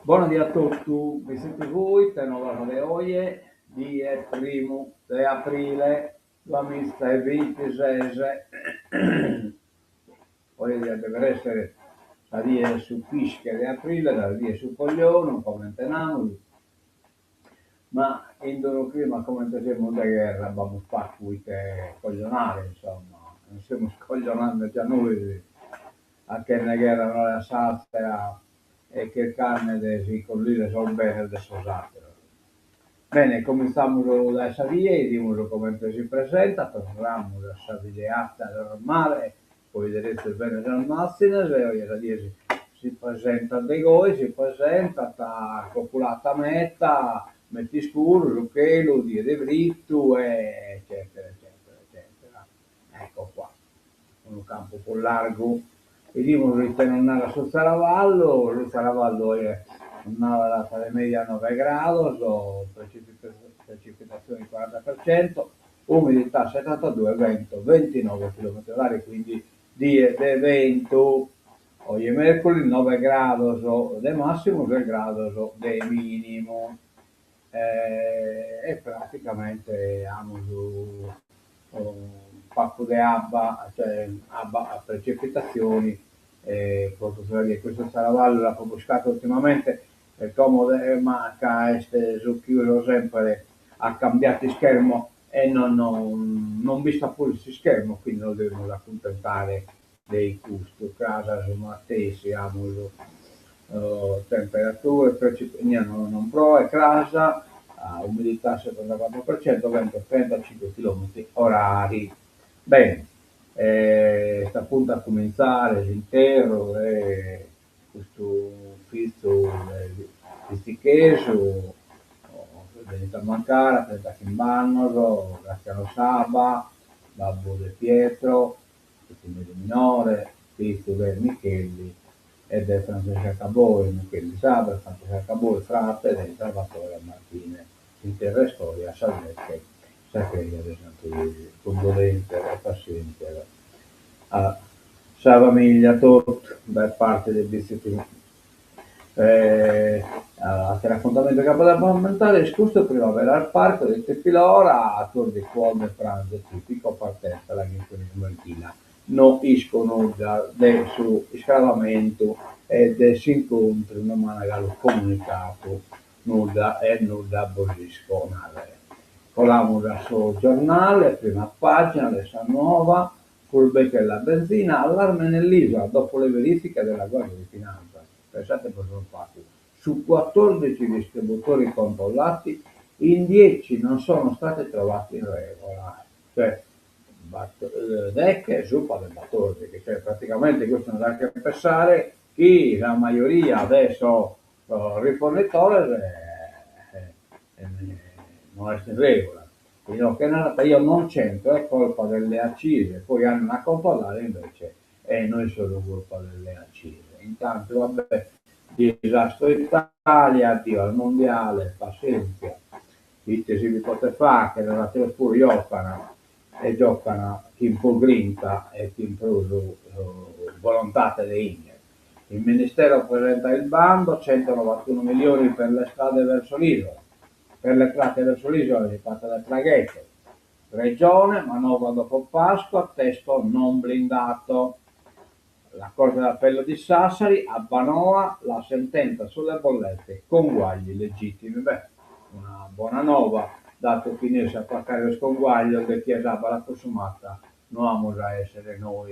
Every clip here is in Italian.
Buonasera a tutti, mi sentite voi? Tengo le oie di primo di aprile 2026. Voglio dire, deve essere la via su Fische di aprile, la via su Coglione, un po' maintenance, ma in un clima come siamo da guerra, abbiamo fatto che coglionare, insomma, non stiamo scoglionando già noi, anche nella guerra non la salsa e che il carne si collide sul bene del sosatero. Bene, cominciamo da Savie, vediamo come si presenta, parliamo della Savigliata normale, poi vedrete il bene del Massina, e oggi si presenta De Goi, si presenta, sta copulata meta, metti scuro, Lucchelo, Die De Brittu, eccetera, eccetera, eccetera. Ecco qua, un campo un po' largo. Vediamo che non era sul Saravallo, lo Saravallo è una tra le media 9 gradi, so precipitazioni 40%, umidità 72, vento 29 km/h, quindi di vento. Oggi è mercoledì 9 gradi so del massimo, 2 gradi so del minimo. E praticamente abbiamo un pacco di abba, cioè abba a precipitazioni, questo Saravallo l'ha buscato ultimamente, è comodo, ma su chiuso sempre ha cambiato schermo e non vista pure il schermo, quindi non dobbiamo accontentare dei gusti. Casa insomma stessi hanno temperature, non pro e casa, umidità 74%, vento 35 km orari. Bene, sta appunto a cominciare l'intero questo ufficio di sticheso, venuto a mancare, aspetta che vanno, Graziano Saba, Babbo De Pietro, il minore, Cristo del Michelli ed è Francesca Caboi, Michele Sabra, Francesca Caboi, frate del Salvatore Martine, intera storia, salvezza, sacreggia del Santo Luigi, condolente e paziente a sa famiglia tot da parte del BCT. Che raccontamento capodanno scusto primavera al parco del Tepilora a Tor di Cuomo e pranzo tipico partenza la Ghintonismo non escono su scavamento e si incontri una managallo comunicato nulla e nulla bosisco colamo da suo giornale prima pagina Lessa Nuova furbe che la benzina allarme nell'isola dopo le verifiche della Guardia di Finanza. Pensate cosa sono fatti. Su 14 distributori controllati, in 10 non sono stati trovati in regola. Cioè, DEC è zuppa del 14, cioè praticamente questo non dà che pensare che la maggioria adesso rifornitore non è in regola. Io non c'entro, è colpa delle accise, poi hanno a controllare invece e noi sono colpa delle accise. Intanto vabbè, disastro Italia, addio al mondiale, pazienza, dite si potete fare che nella pure giocano e giocano chi in po' grinta e chi in più volontà di India. Il Ministero presenta il bando, 191 milioni per le strade verso l'isola, per le tratte verso l'isola si tratta del traghetto. Regione, manovra dopo Pasqua, testo non blindato. La Corte d'Appello di Sassari abbanoa la sentenza sulle bollette, conguagli legittimi. Beh, una buona nuova, dato finirsi a paccare lo sconguaglio che chiesa la consumata, non amo a essere noi.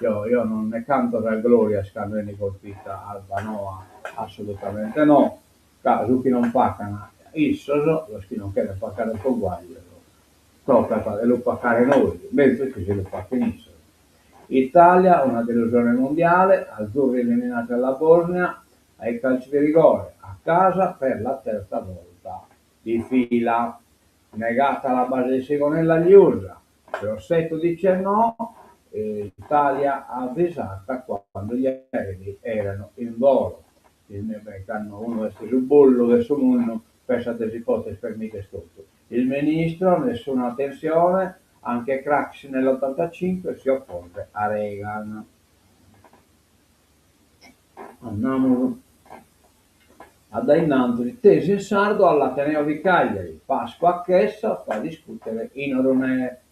Io non ne canto la gloria scandeni colpita al Banoa, assolutamente no. Caso chi non paccano, issoso, lo chi non chiede paccare il sconguaglio, tocca e lo paccare noi, mentre che se lo pacchino. Italia, una delusione mondiale, azzurri eliminati alla Bosnia ai calci di rigore, a casa per la terza volta di fila. Negata la base di Sigonella agli USA, Rossetto dice no, l'Italia avvisata quando gli aerei erano in volo. Il americano uno è sul bollo del suo mondo, pensate si fosse fermite tutto. Il ministro, nessuna tensione, anche Craxi nell'85 si oppose a Reagan. Andiamo Addainando tesi in sardo all'Ateneo di Cagliari. Pasqua a Chessa fa discutere in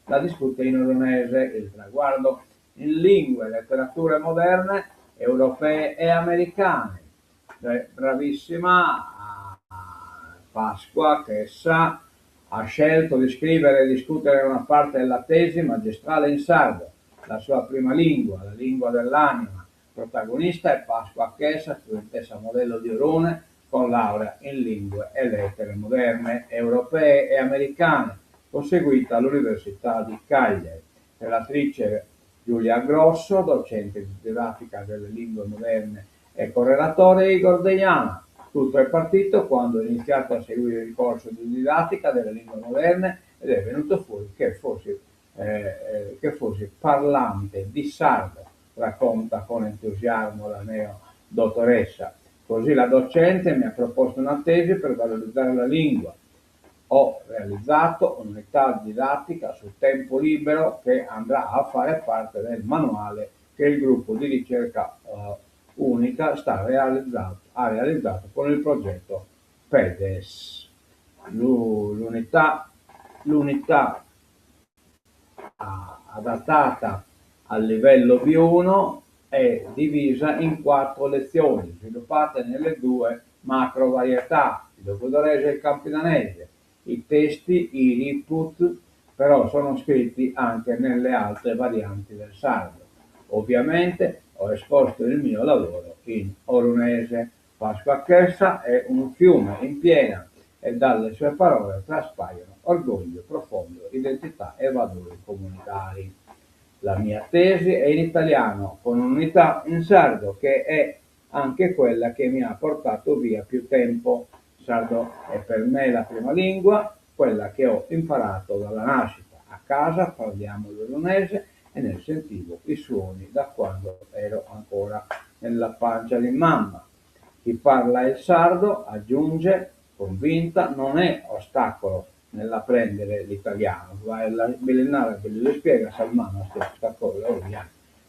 la discute in oronese il traguardo in lingue e letterature moderne, europee e americane. Bravissima Pasqua Chessa ha scelto di scrivere e discutere una parte della tesi magistrale in sardo, la sua prima lingua, la lingua dell'anima. Protagonista è Pasqua Chessa, studentessa modello di Orone, con laurea in lingue e lettere moderne, europee e americane, conseguita all'Università di Cagliari. Relatrice Giulia Grosso, docente di didattica delle lingue moderne e correlatore Igor Deiana. Tutto è partito quando ho iniziato a seguire il corso di didattica delle lingue moderne ed è venuto fuori che fossi parlante di sardo, racconta con entusiasmo la neo dottoressa. Così la docente mi ha proposto una tesi per valorizzare la lingua. Ho realizzato un'unità didattica sul tempo libero che andrà a fare parte del manuale che il gruppo di ricerca unica ha realizzato con il progetto PEDES. L'unità adattata al livello B1 è divisa in 4 lezioni, sviluppate nelle 2 macro varietà, il logudorese e il campidanese. I testi, i input, però sono scritti anche nelle altre varianti del sardo. Ovviamente ho esposto il mio lavoro in orunese. Pasqua Chessa è un fiume in piena e dalle sue parole traspaiono orgoglio profondo, identità e valori comunitari. La mia tesi è in italiano, con un'unità in sardo, che è anche quella che mi ha portato via più tempo. Il sardo è per me la prima lingua, quella che ho imparato dalla nascita. A casa parliamo l'orunese e ne sentivo i suoni da quando ero ancora nella pancia di mamma. Chi parla il sardo, aggiunge, convinta, non è ostacolo nell'apprendere l'italiano. La millenare che gli spiega Salmano questa cosa,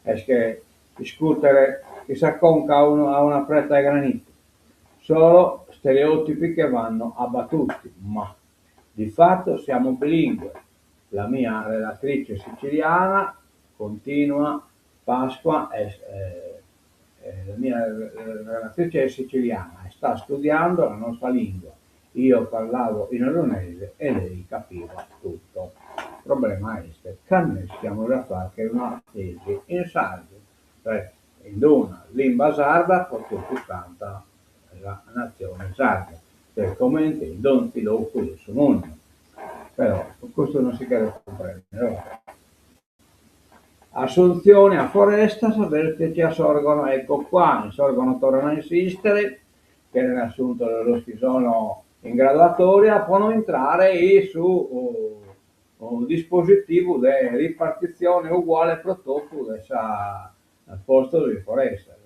è che discutere che si acconca a una preta di granito. Solo stereotipi che vanno abbattuti, ma di fatto siamo bilingue. La mia relatrice siciliana continua, Pasqua la mia relatrice è siciliana e sta studiando la nostra lingua. Io parlavo in oronese e lei capiva tutto. Il problema è che noi siamo da fare che una tesi in sardo, cioè in una lingua sarda, poi tutti canta la nazione sarda, cioè come intendo ti lo occupo su mondo. Però questo non si chiede comprendere. Assunzione a Foresta, sapere che ci assorgono, ecco qua, insorgono, tornano a insistere, che nell'assunto dello sono in graduatoria, possono entrare su un dispositivo di ripartizione uguale prodotto al posto di Foresta.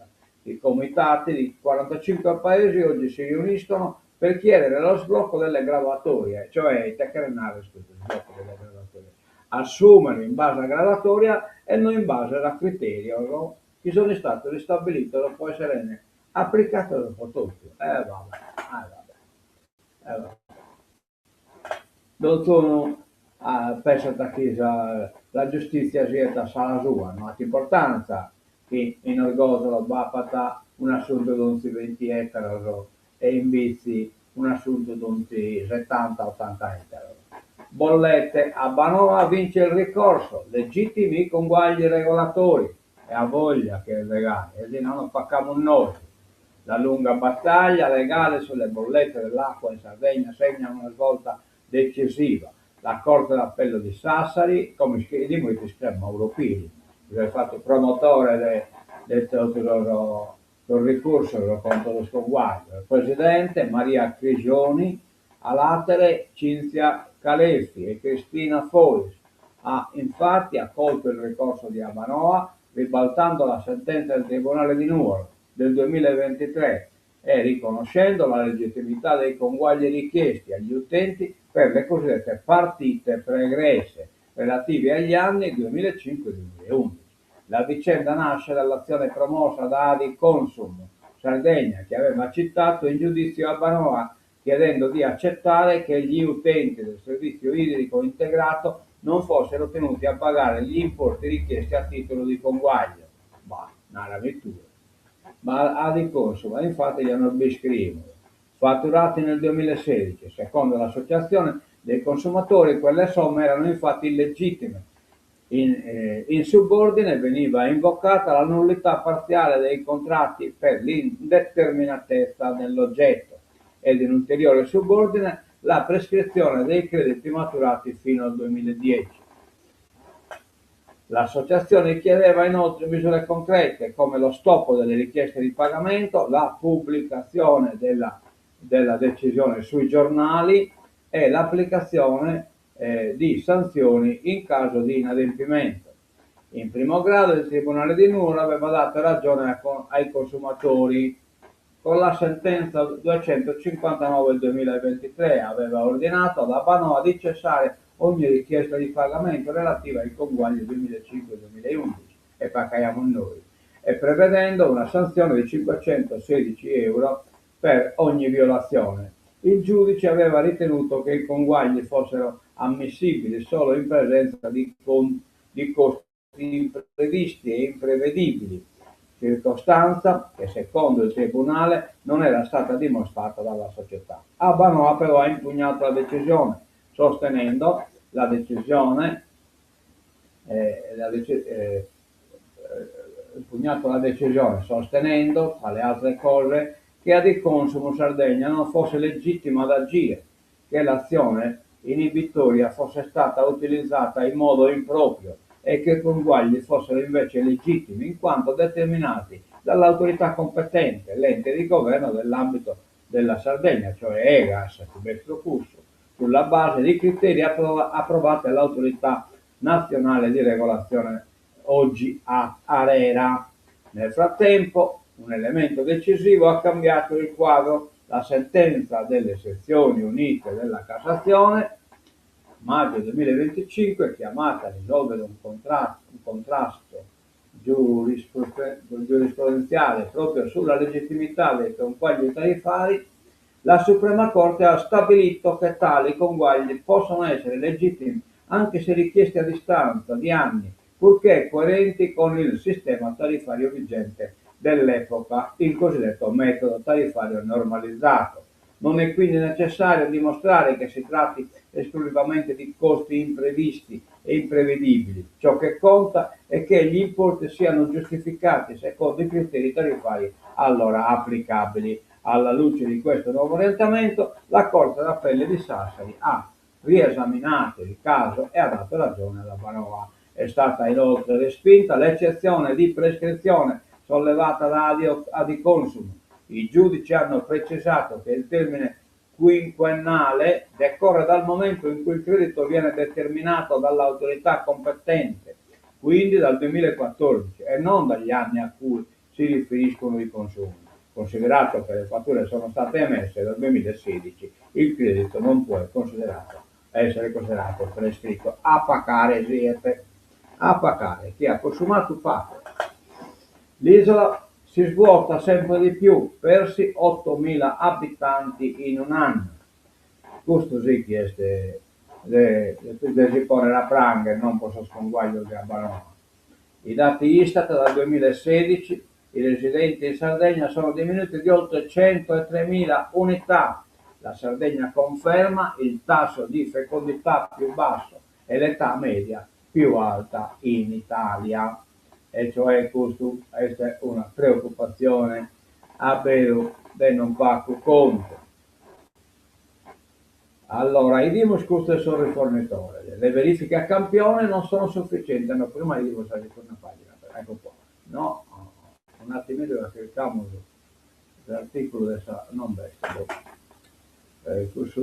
I comitati di 45 paesi oggi si riuniscono per chiedere lo sblocco delle graduatorie, cioè tecrenare il sblocco delle graduatorie, assumere in base a graduatoria e non in base al criterio, no? Che sono stato ristabilito dopo essere applicato dopo tutto. Vabbè. Non sono pensata che la giustizia sia sala sua, non ha importanza che in Orgosolo Bapata un assunto di 20 ettari e in Bizzi un assunto di 70-80 ettari. Bollette, a Banova vince il ricorso, legittimi i conguagli regolatori e ha voglia che è legale, e se no non facciamo noi. La lunga battaglia legale sulle bollette dell'acqua in Sardegna segna una svolta decisiva. La Corte d'Appello di Sassari, come di molti scrive Mauro Pili, che è stato promotore del ricorso contro lo sconguaglio. Il presidente Maria Crisioni, a latere Cinzia Caleffi e Cristina Fois. Ha infatti accolto il ricorso di Abanoa, ribaltando la sentenza del Tribunale di Nuoro del 2023 e riconoscendo la legittimità dei conguagli richiesti agli utenti per le cosiddette partite pregresse relative agli anni 2005-2011. La vicenda nasce dall'azione promossa da Adi Consum Sardegna, che aveva citato in giudizio Abbanoa chiedendo di accettare che gli utenti del servizio idrico integrato non fossero tenuti a pagare gli importi richiesti a titolo di conguaglio. Bah, una ravittura. Ma a di consumo, infatti gli hanno biscritto, fatturati nel 2016, secondo l'associazione dei consumatori, quelle somme erano infatti illegittime. In subordine veniva invocata la nullità parziale dei contratti per l'indeterminatezza dell'oggetto ed in ulteriore subordine la prescrizione dei crediti maturati fino al 2010. L'associazione chiedeva inoltre misure concrete come lo stop delle richieste di pagamento, la pubblicazione della decisione sui giornali e l'applicazione di sanzioni in caso di inadempimento. In primo grado il Tribunale di Nuoro aveva dato ragione ai consumatori. Con la sentenza 259 del 2023 aveva ordinato ad Abbanoa di cessare ogni richiesta di pagamento relativa ai conguagli 2005-2011 e paghiamo noi, e prevedendo una sanzione di 516 euro per ogni violazione. Il giudice aveva ritenuto che i conguagli fossero ammissibili solo in presenza di costi imprevisti e imprevedibili, circostanza che secondo il Tribunale non era stata dimostrata dalla società. Abbanoa però ha impugnato la decisione, sostenendo la decisione, sostenendo, tra le altre cose, che Adiconsum Sardegna non fosse legittima ad agire, che l'azione inibitoria fosse stata utilizzata in modo improprio e che i conguagli fossero invece legittimi in quanto determinati dall'autorità competente, l'ente di governo dell'ambito della Sardegna, cioè EGAS, Silvestro Cusso, sulla base di criteri approvati dall'autorità nazionale di regolazione, oggi ARERA. Nel frattempo, un elemento decisivo ha cambiato il quadro: la sentenza delle sezioni unite della Cassazione, maggio 2025, chiamata a risolvere un contrasto giurisprudenziale proprio sulla legittimità dei conguagli tariffari. La Suprema Corte ha stabilito che tali conguagli possono essere legittimi anche se richiesti a distanza di anni, purché coerenti con il sistema tariffario vigente dell'epoca, il cosiddetto metodo tariffario normalizzato. Non è quindi necessario dimostrare che si tratti esclusivamente di costi imprevisti e imprevedibili. Ciò che conta è che gli importi siano giustificati secondo i criteri tariffari allora applicabili. Alla luce di questo nuovo orientamento, la Corte d'Appello di Sassari ha riesaminato il caso e ha dato ragione alla Abbanoa. È stata inoltre respinta l'eccezione di prescrizione sollevata da Adiconsum. I giudici hanno precisato che il termine quinquennale decorre dal momento in cui il credito viene determinato dall'autorità competente, quindi dal 2014, e non dagli anni a cui si riferiscono i consumi. Considerato che le fatture sono state emesse dal 2016, il credito non può essere considerato prescritto. A pagare siete, a pagare, chi ha consumato paga. L'isola si svuota sempre di più, persi 8.000 abitanti in un anno. Questo sì che è si pone la pranga e non posso sconguaglio di Abbanoa. I dati Istat dal 2016, i residenti in Sardegna sono diminuiti di oltre 103.000 unità. La Sardegna conferma il tasso di fecondità più basso e l'età media più alta in Italia. E cioè questa è una preoccupazione a vero di non fare conto. Allora, i dimos questo sono il fornitore, le verifiche a campione non sono sufficienti, no, prima di salire su una pagina, ecco qua, no, un attimino la cerchiamo l'articolo adesso, non questo, il corso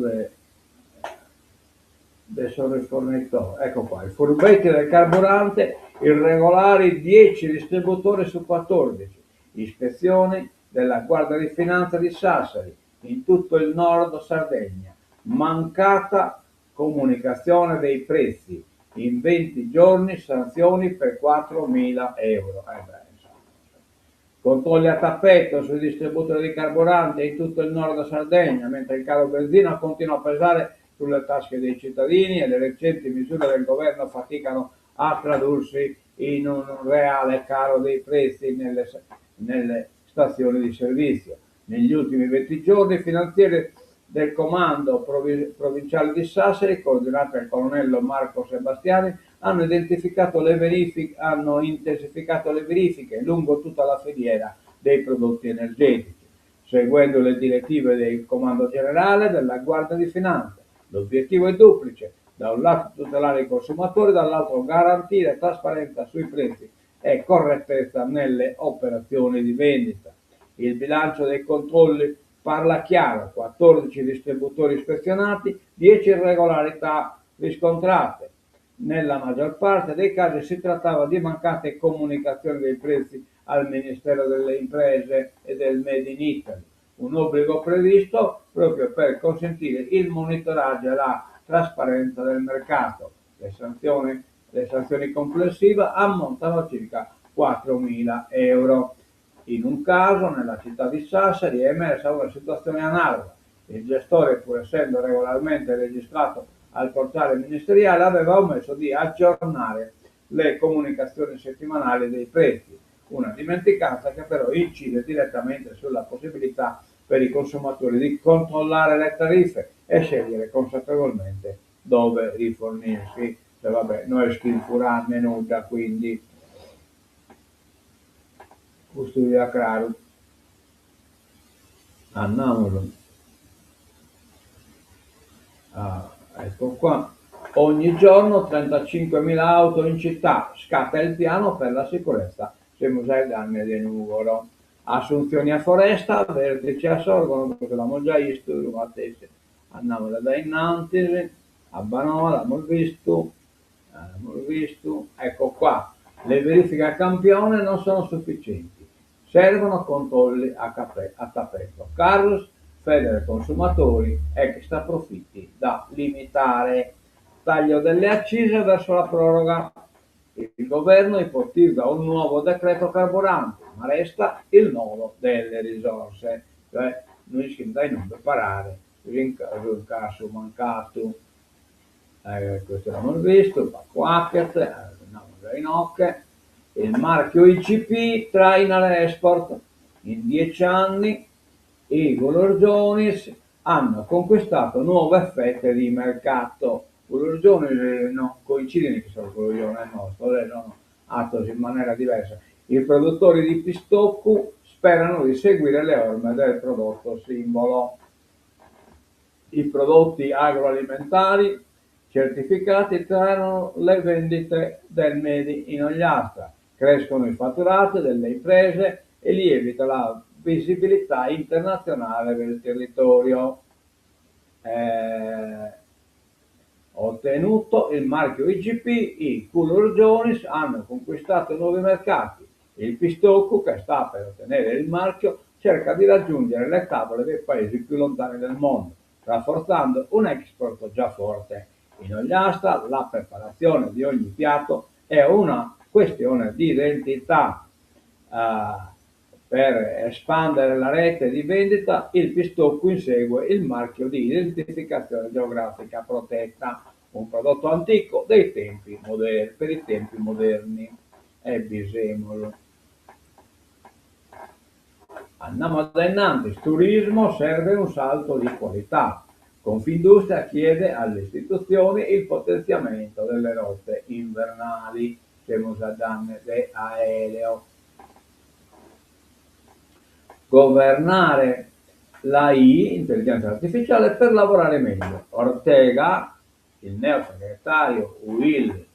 sono il fornitore, ecco qua, i furbetti del carburante, irregolari 10 distributori su 14, ispezioni della Guardia di Finanza di Sassari, in tutto il nord Sardegna, mancata comunicazione dei prezzi, in 20 giorni sanzioni per 4.000 euro. Controlli a tappeto sui distributori di carburante in tutto il nord Sardegna, mentre il caro benzina continua a pesare sulle tasche dei cittadini e le recenti misure del governo faticano a tradursi in un reale calo dei prezzi nelle stazioni di servizio. Negli ultimi 20 giorni i finanzieri del comando provinciale di Sassari, coordinato dal colonnello Marco Sebastiani, hanno intensificato le verifiche lungo tutta la filiera dei prodotti energetici, seguendo le direttive del Comando Generale della Guardia di Finanza. L'obiettivo è duplice: da un lato tutelare i consumatori, dall'altro garantire trasparenza sui prezzi e correttezza nelle operazioni di vendita. Il bilancio dei controlli parla chiaro: 14 distributori ispezionati, 10 irregolarità riscontrate. Nella maggior parte dei casi si trattava di mancate comunicazioni dei prezzi al Ministero delle Imprese e del Made in Italy, un obbligo previsto proprio per consentire il monitoraggio e la trasparenza del mercato. Le sanzioni complessive ammontano a circa 4.000 euro. In un caso, nella città di Sassari, è emersa una situazione analoga. Il gestore, pur essendo regolarmente registrato al portale ministeriale, aveva omesso di aggiornare le comunicazioni settimanali dei prezzi, una dimenticanza che però incide direttamente sulla possibilità per i consumatori di controllare le tariffe e scegliere consapevolmente dove rifornirsi. Cioè, vabbè, noi schifurarne nuda, quindi custodia claro. Andiamolo. Ecco qua. Ogni giorno 35.000 auto in città, scatta il piano per la sicurezza sui musei danni di Nuvolo. Assunzioni a Foresta, vertici assorgono, perché l'abbiamo già visto, andiamo da innanzi, a Banova, l'abbiamo visto, ecco qua. Le verifiche a campione non sono sufficienti, servono controlli a tappeto. Carlos, Federe Consumatori, extra profitti da limitare. Taglio delle accise verso la proroga. Il governo ipotizza un nuovo decreto carburante, ma resta il nodo delle risorse. Cioè, noi si dai non preparare in caso mancato. Questo l'abbiamo visto, Quacket, Rinocche. Il marchio ICP traina l'export. In 10 anni i Golorzonis hanno conquistato nuove fette di mercato. Golorzonis non coincidono che sono Golorzonis nostro, sono attori in maniera diversa. I produttori di pistoccu sperano di seguire le orme del prodotto simbolo. I prodotti agroalimentari certificati trarranno le vendite del Made in Ogliastra, crescono i fatturati delle imprese e lievita la visibilità internazionale del territorio. Ottenuto il marchio IGP, i Golorzonis hanno conquistato nuovi mercati. Il pistocco, che sta per ottenere il marchio, cerca di raggiungere le tavole dei paesi più lontani del mondo, rafforzando un export già forte. In Ogliastra la preparazione di ogni piatto è una questione di identità. Per espandere la rete di vendita, il pistocco insegue il marchio di identificazione geografica protetta, un prodotto antico dei tempi moderni, per i tempi moderni. È bisemolo. Andiamo da innanzi, turismo, serve un salto di qualità. Confindustria chiede alle istituzioni il potenziamento delle rotte invernali. Siamo a danne di aereo. Governare l'AI, intelligenza artificiale, per lavorare meglio. Ortega, il neosegretario UIL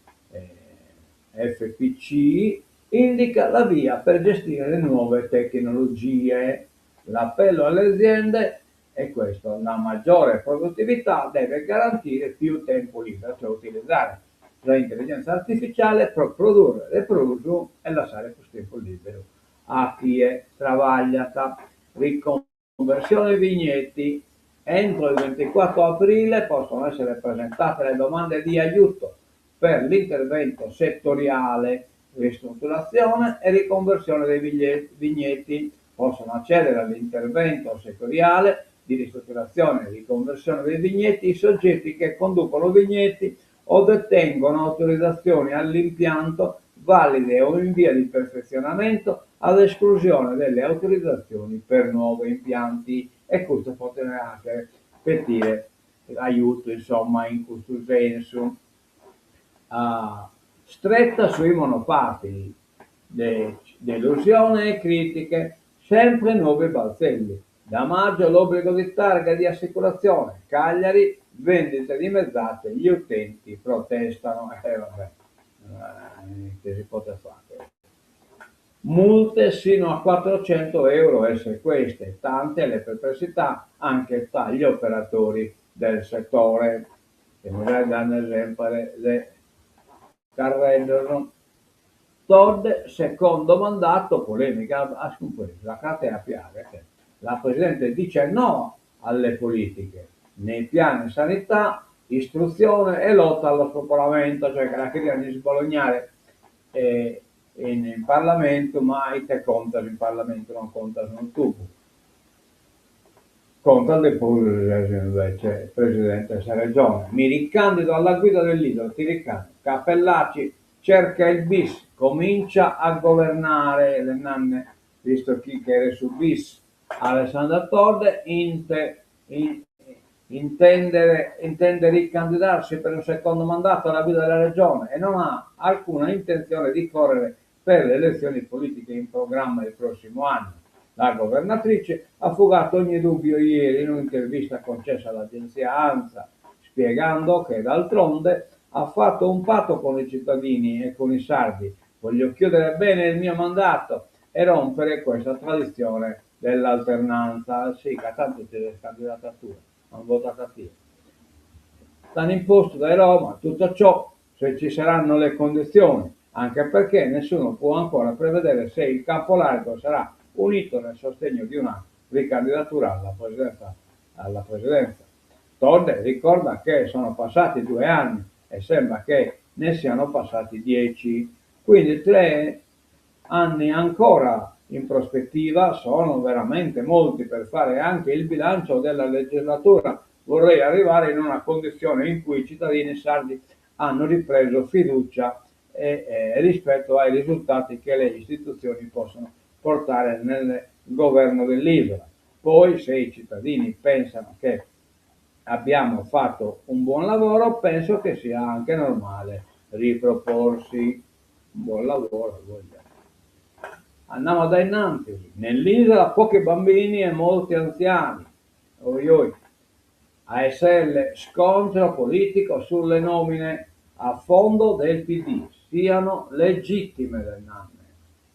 FPC, indica la via per gestire le nuove tecnologie. L'appello alle aziende è questo: la maggiore produttività deve garantire più tempo libero, cioè utilizzare l'intelligenza artificiale per produrre le produzioni e lasciare più tempo libero a chi è travagliata. Riconversione vigneti. Entro il 24 aprile possono essere presentate le domande di aiuto per l'intervento settoriale ristrutturazione e riconversione dei vigneti. Possono accedere all'intervento settoriale di ristrutturazione e riconversione dei vigneti i soggetti che conducono vigneti o detengono autorizzazioni all'impianto valide o in via di perfezionamento, ad esclusione delle autorizzazioni per nuovi impianti, e questo potrebbe anche petire aiuto, insomma, in questo senso. Stretta sui monopattini, delusione e critiche, sempre nuovi balzelli. Da maggio l'obbligo di targa e di assicurazione. Cagliari, vendite dimezzate, gli utenti protestano. Vabbè, che si poteva fare? Multe sino a 400 euro, essere queste tante le perplessità anche tra gli operatori del settore, che magari danno sempre le carreggiano. Todd, secondo mandato, polemica ha scompreso la catena piaga, che la Presidente dice no alle politiche, nei piani sanità, istruzione e lotta allo spopolamento, cioè che la chiede di sbolognare in Parlamento, ma i te contano in Parlamento, non contano in tubo. Conta del invece Presidente della Regione. Mi ricandido alla guida dell'isola, ti ricambio. Cappellacci cerca il bis, comincia a governare le nanne, visto chi che era su bis. Alessandra Todde intende ricandidarsi per un secondo mandato alla guida della Regione e non ha alcuna intenzione di correre per le elezioni politiche in programma il prossimo anno. La governatrice ha fugato ogni dubbio ieri in un'intervista concessa all'agenzia ANSA, spiegando che d'altronde ha fatto un patto con i cittadini e con i sardi. Voglio chiudere bene il mio mandato e rompere questa tradizione dell'alternanza. Sì, che tanto c'è le candidature, hanno votato a te. Stanno imposto da Roma tutto ciò se ci saranno le condizioni, anche perché nessuno può ancora prevedere se il campo largo sarà unito nel sostegno di una ricandidatura alla presidenza. Todd ricorda che sono passati 2 anni e sembra che ne siano passati 10, quindi 3 anni ancora in prospettiva sono veramente molti per fare anche il bilancio della legislatura. Vorrei arrivare in una condizione in cui i cittadini sardi hanno ripreso fiducia rispetto ai risultati che le istituzioni possono portare nel governo dell'isola. Poi, se i cittadini pensano che abbiamo fatto un buon lavoro, penso che sia anche normale riproporsi. Buon lavoro, voglio. Andiamo dai Nantes. Nell'isola pochi bambini e molti anziani. Oi oi. ASL, scontro politico sulle nomine a fondo del PD, siano legittime le nanne,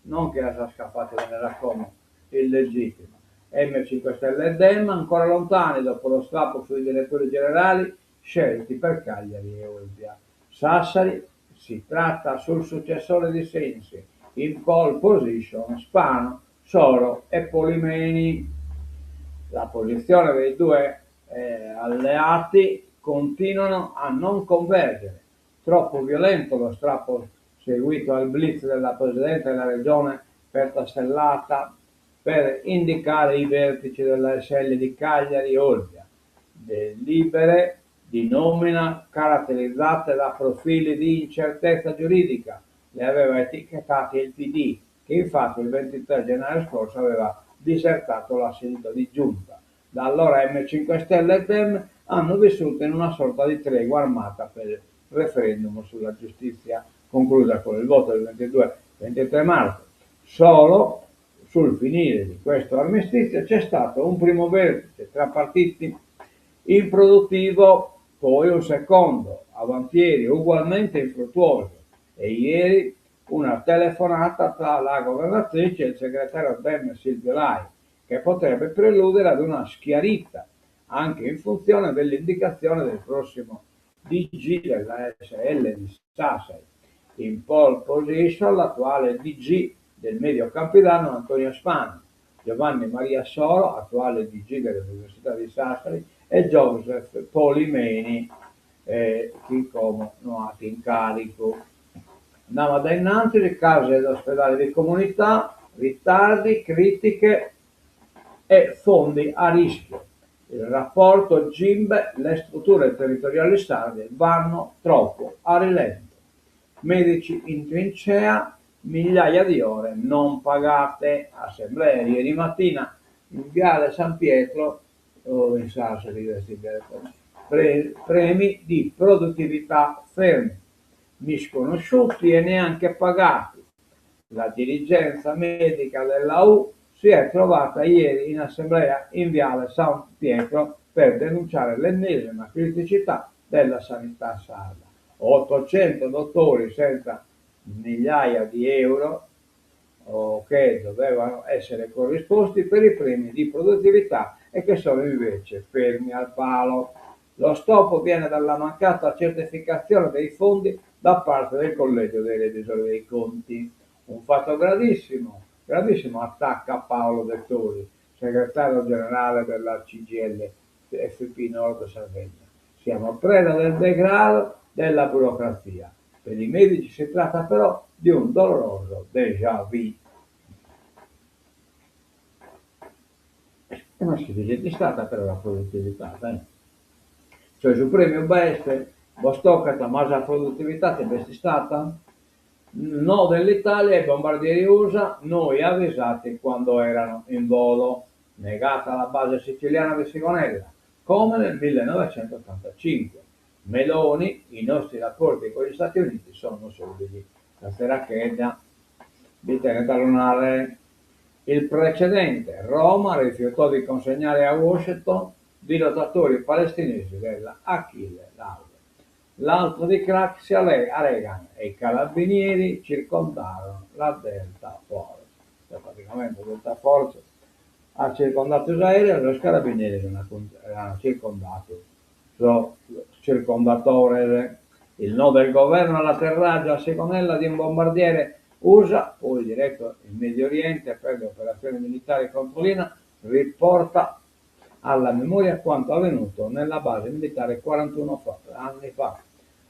non che la sia scappate ve ne racconto, illegittime. M5 Stelle e Dem ancora lontani dopo lo strappo sui direttori generali scelti per Cagliari e Olbia. Sassari, si tratta sul successore di Sensi, in pole position Spano, Soro e Polimeni. La posizione dei due alleati continuano a non convergere. Troppo violento lo strappo seguito al blitz della Presidente della Regione per Tastellata per indicare i vertici della SL di Cagliari e Olbia. Delibere di nomina caratterizzate da profili di incertezza giuridica. Le aveva etichettate il PD, che infatti il 23 gennaio scorso aveva disertato la seduta di giunta. Da allora M5 Stelle e Dem hanno vissuto in una sorta di tregua armata per il referendum sulla giustizia, conclusa con il voto del 22-23 marzo. Solo sul finire di questo armistizio c'è stato un primo vertice tra partiti improduttivo, poi un secondo, avantieri ugualmente infruttuoso, e ieri una telefonata tra la governatrice e il segretario Dem Silvio Lai, che potrebbe preludere ad una schiarita, anche in funzione dell'indicazione del prossimo DG della SL di Sassari. In pole position l'attuale DG del medio campidano Antonio Spano, Giovanni Maria Soro, attuale DG dell'Università di Sassari, e Joseph Polimeni, chi continuati in carico. andava da innanzi di case ed ospedali di comunità, ritardi, critiche e fondi a rischio. Il rapporto GIMBE, le strutture territoriali sarde vanno troppo a rilento. Medici in trincea, migliaia di ore non pagate. Assemblea ieri mattina in Viale San Pietro, o in Sassari, premi di produttività fermi, misconosciuti e neanche pagati. La dirigenza medica della U si è trovata ieri in assemblea in Viale San Pietro per denunciare l'ennesima criticità della sanità sarda. 800 dottori senza migliaia di euro che dovevano essere corrisposti per i premi di produttività e che sono invece fermi al palo. Lo stop viene dalla mancata certificazione dei fondi da parte del Collegio dei Revisori dei Conti. Un fatto gravissimo attacca Paolo Dettori, segretario generale della CGIL FP Nord Sardegna. Siamo preda del degrado della burocrazia. Per i medici si tratta però di un doloroso déjà vu. Ma si dice di stata per la produttività, cioè su premio beste, vostocata, ma la produttività che è stata? No dell'Italia ai bombardieri USA, noi avvisati quando erano in volo, negata la base siciliana di Sigonella, come nel 1985. Meloni, i nostri rapporti con gli Stati Uniti sono solidi. La Serracheggia di talonare il precedente. Roma rifiutò di consegnare a Washington dirottatori palestinesi della Achille Lauro. L'altro di crack si a Reagan e i carabinieri circondarono la Delta Force. Cioè, praticamente Delta Force ha circondato Israele e los carabinieri erano circondati. Circondatore. Il no del governo all'atterraggio a Sigonella di un bombardiere USA, poi diretto in Medio Oriente per le operazioni militari contro l'Iran, riporta alla memoria quanto avvenuto nella base militare 41 anni fa.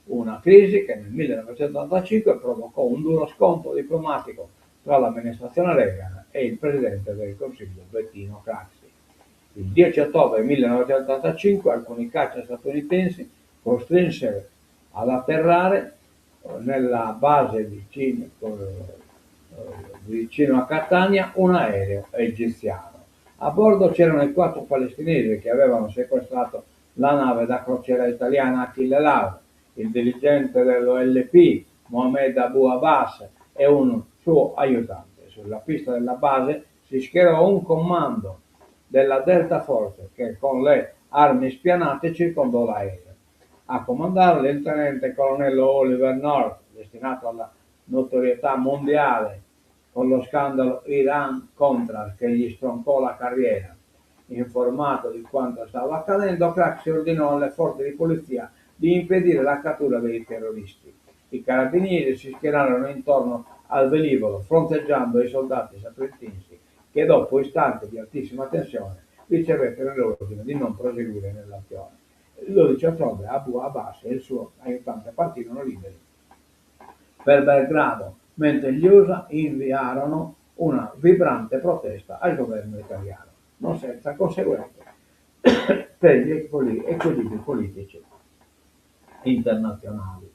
Una crisi che nel 1985 provocò un duro scontro diplomatico tra l'amministrazione Reagan e il presidente del Consiglio Bettino Craxi. Il 10 ottobre 1985 alcuni caccia statunitensi costrinsero ad atterrare nella base vicino a Catania un aereo egiziano. A bordo c'erano i 4 palestinesi che avevano sequestrato la nave da crociera italiana Achille Lauro, il dirigente dell'OLP Mohamed Abu Abbas e un suo aiutante. Sulla pista della base si schierò un comando della Delta Force che con le armi spianate circondò l'aereo. A comandarlo il tenente colonnello Oliver North, destinato alla notorietà mondiale con lo scandalo Iran-Contras che gli stroncò la carriera. Informato di quanto stava accadendo, Craxi ordinò alle forze di polizia di impedire la cattura dei terroristi. I carabinieri si schierarono intorno al velivolo, fronteggiando i soldati statunitensi che dopo istanti di altissima tensione ricevettero l'ordine di non proseguire nell'azione. Il 12 ottobre Abu Abbas e il suo aiutante partirono liberi per Belgrado, mentre gli USA inviarono una vibrante protesta al governo italiano, non senza conseguenze per gli equilibri politici internazionali.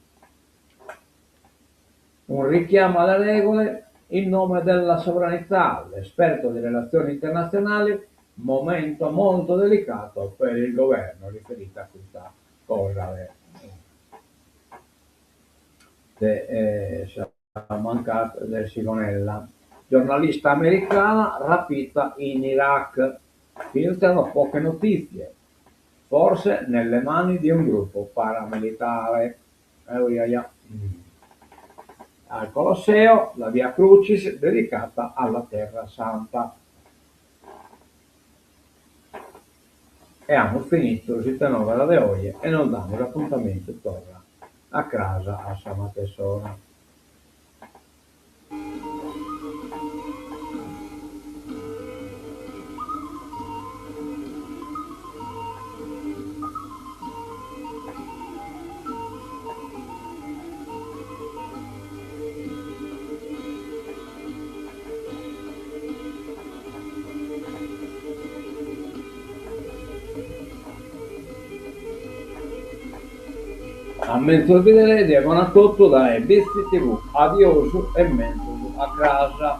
Un richiamo alle regole in nome della sovranità, l'esperto di relazioni internazionali, momento molto delicato per il governo, riferita a questa cosa mancata del Sigonella. Giornalista americana rapita in Iraq, filtrano poche notizie, forse nelle mani di un gruppo paramilitare. Al Colosseo la Via Crucis dedicata alla Terra Santa. E abbiamo finito il tenore alle oie e non damo l'appuntamento torna a casa a Samatessona. A mezzo di con a tutto dai, visti TV, adioso e mezzo a casa.